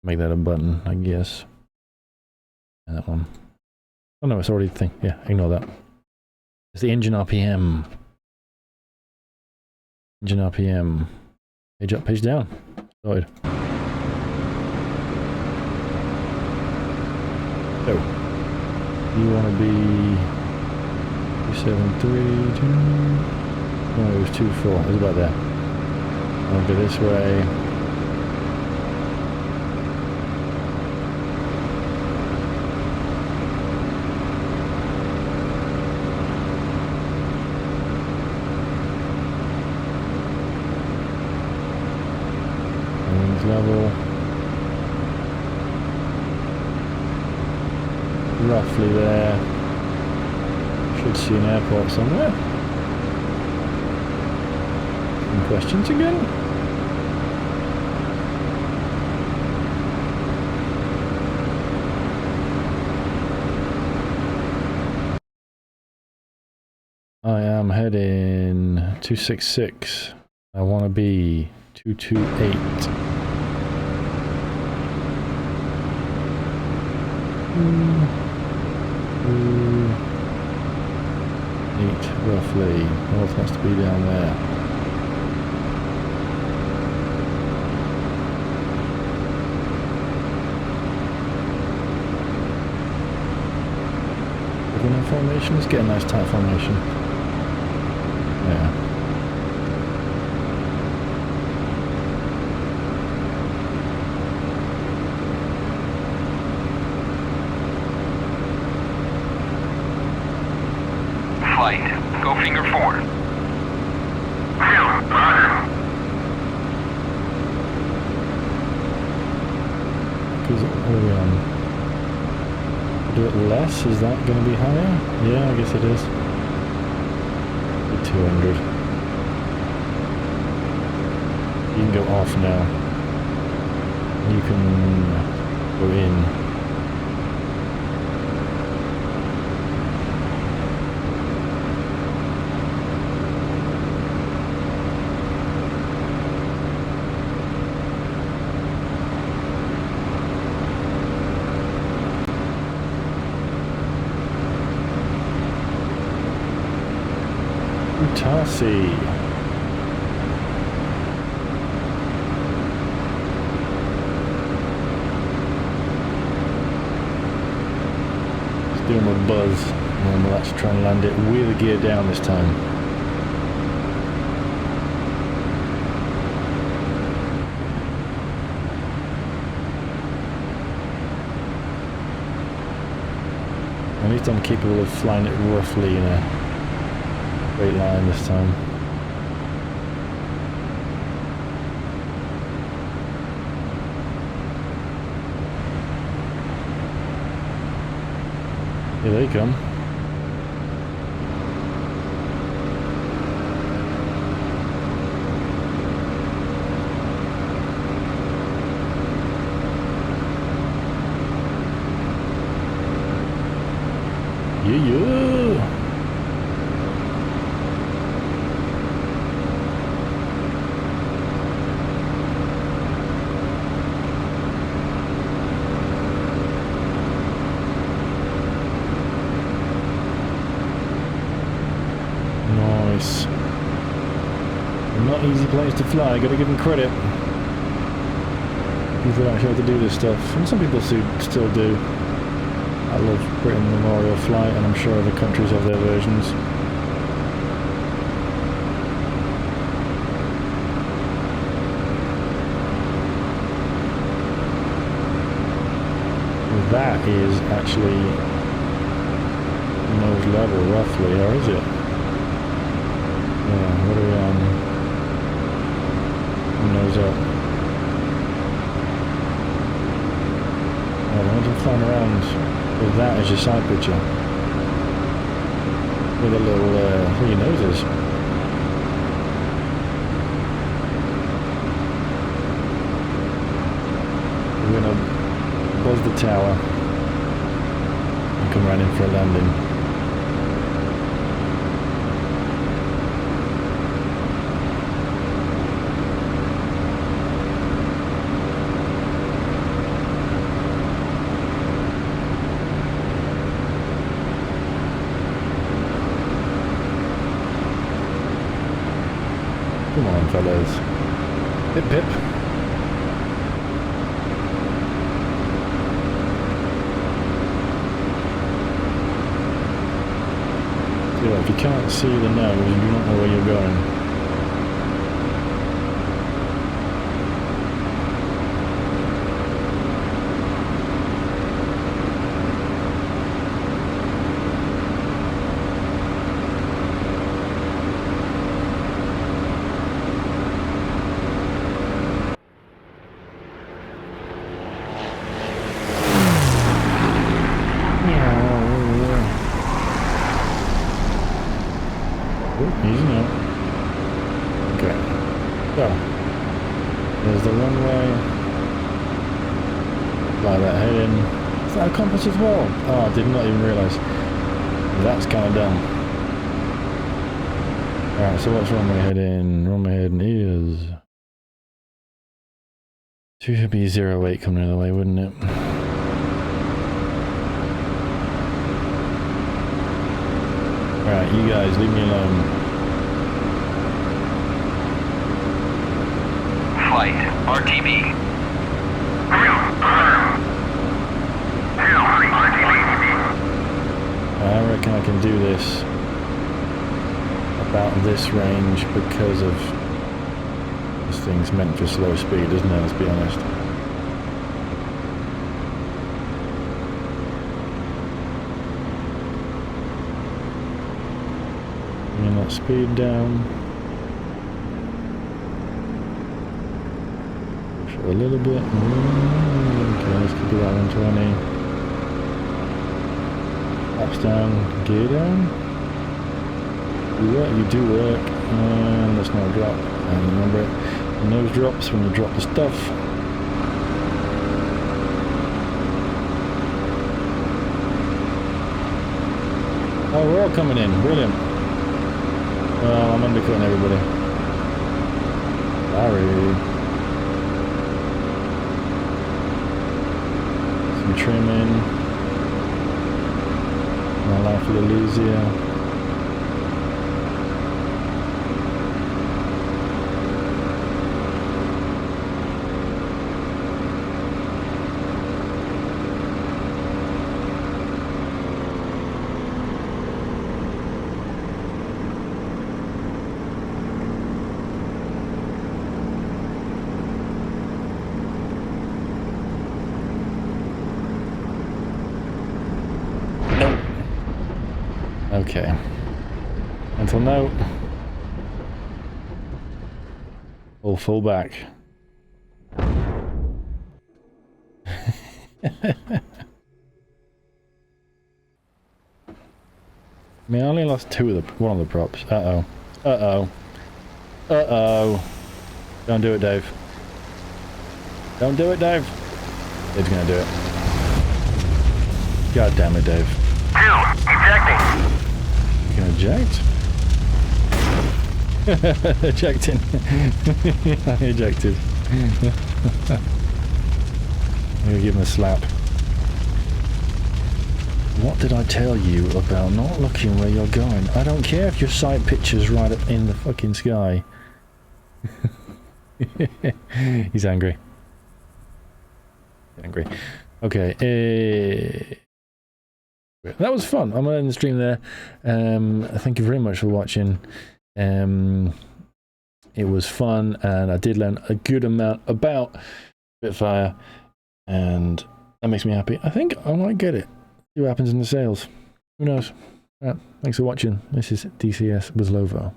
Make that a button, I guess. And that one. Oh no, it's already a thing. Yeah, ignore that. It's the engine RPM. Engine RPM. Page up, page down. Sorted. So, you want to be 273, no, it was 24, it was about there. I'll go this way. Wings level. Roughly there. Should see an airport somewhere. Any questions again? I am heading 266. I want to be 228. Roughly. North has to be down there. We're in formation. Let's get a nice tight formation. Yeah. Flight. Go finger 4. Because what are we on? Do it less? Is that going to be higher? Yeah, I guess it is. 200. You can go off now. You can go in. Tassie. Just doing my buzz, and we'll actually try and land it with the gear down this time. At least I'm capable of flying it roughly in a straight line this time. Here they come. Yeah. Nice. Not easy place to fly, gotta give them credit. People actually have to do this stuff, and some people still do. I love Britain Memorial Flight, and I'm sure other countries have their versions. That is actually nose level roughly, or is it? Yeah, what are we on? Nose up. Yeah, imagine flying around with that as your side picture. With a little, where your nose is. We're gonna buzz the tower and come right in for a landing. Come on, fellas. Pip pip. If you can't see the nose, you do not know where you're going. Easy now. Okay. So, there's the runway. Fly that head in. Is that a compass as well? Oh, I did not even realise. That's kind of dumb. Alright, so what's runway head in? Runway head in is... Should be 08 coming the other way, wouldn't it? Alright, you guys, leave me alone. Flight, RTB. I I can do this about this range because of this thing's meant for slow speed, isn't it? Let's be honest. Bringing that speed down. Push it a little bit. Okay, let's keep it at 120. Laps down, gear down. You work, you do work, and let's not drop. And remember, the nose drops when you drop the stuff. Oh, we're all coming in, brilliant. Well, I'm undercutting everybody. Sorry. Some trimming. My life a little easier. Okay. Until now, all full back. I mean, I only lost one of the props. Uh-oh. Uh-oh. Uh-oh. Don't do it, Dave. Don't do it, Dave. Dave's gonna do it. God damn it, Dave. Ejecting. You can eject? Ejecting. I ejected. I'm gonna give him a slap. What did I tell you about not looking where you're going? I don't care if your sight picture's right up in the fucking sky. He's angry. Angry. Okay. That was fun. I'm going to end the stream there. Thank you very much for watching. It was fun, and I did learn a good amount about Spitfire, and that makes me happy. I think I might get it. See what happens in the sales. Who knows? Right, thanks for watching. This is DCS with Lovo.